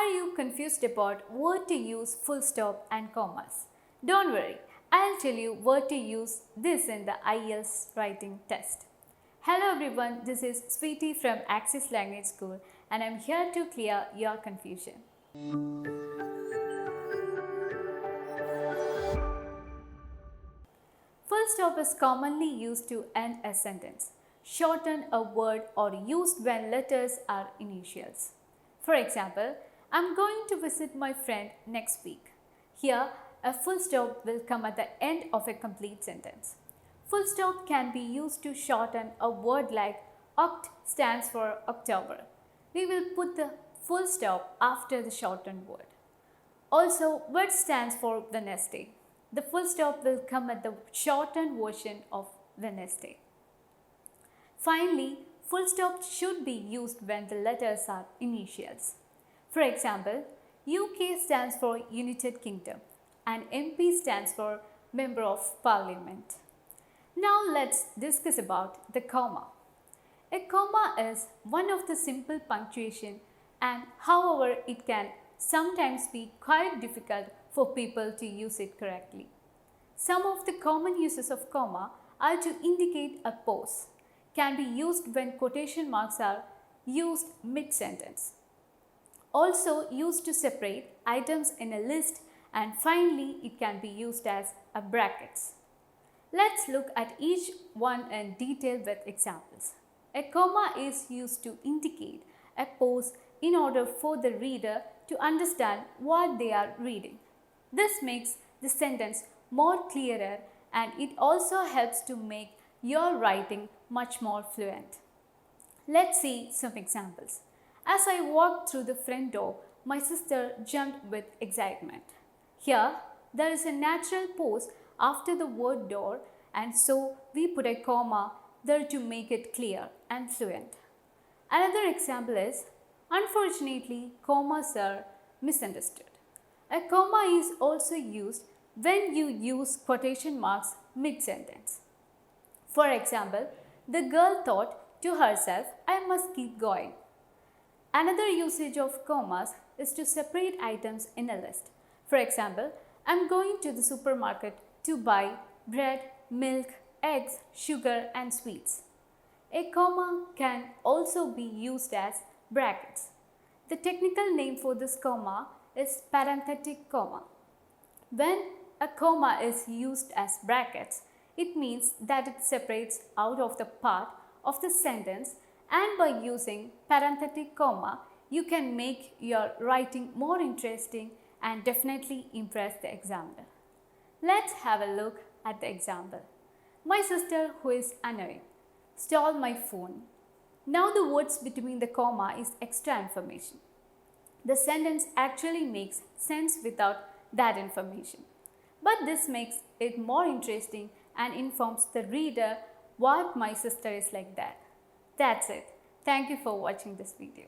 you confused about where to use full stop and commas? Don't worry, I'll tell you where to use this in the IELTS writing test. Hello everyone, this is Sweetie from Axis Language School and I'm here to clear your confusion. Full stop is commonly used to end a sentence, shorten a word or used when letters are initials. For example, I'm going to visit my friend next week. Here, a full stop will come at the end of a complete sentence. Full stop can be used to shorten a word like Oct stands for October. We will put the full stop after the shortened word. Also, word stands for Wednesday. The full stop will come at the shortened version of Wednesday. Finally, full stop should be used when the letters are initials. For example, UK stands for United Kingdom and MP stands for Member of Parliament. Now let's discuss about the comma. A comma is one of the simple punctuation and however it can sometimes be quite difficult for people to use it correctly. Some of the common uses of comma are to indicate a pause, can be used when quotation marks are used mid-sentence. Also used to separate items in a list, and finally it can be used as a brackets. Let's look at each one in detail with examples. A comma is used to indicate a pause in order for the reader to understand what they are reading. This makes the sentence more clearer and it also helps to make your writing much more fluent. Let's see some examples. As I walked through the front door, my sister jumped with excitement. Here, there is a natural pause after the word door and so we put a comma there to make it clear and fluent. Another example is, unfortunately, commas are misunderstood. A comma is also used when you use quotation marks mid-sentence. For example, the girl thought to herself, I must keep going. Another usage of commas is to separate items in a list. For example, I'm going to the supermarket to buy bread, milk, eggs, sugar and sweets. A comma can also be used as brackets. The technical name for this comma is parenthetic comma. When a comma is used as brackets, it means that it separates out of the part of the sentence, and by using parenthetic comma, you can make your writing more interesting and definitely impress the examiner. Let's have a look at the example. My sister, who is annoying, stole my phone. Now the words between the comma is extra information. The sentence actually makes sense without that information. But this makes it more interesting and informs the reader what my sister is like that. That's it. Thank you for watching this video.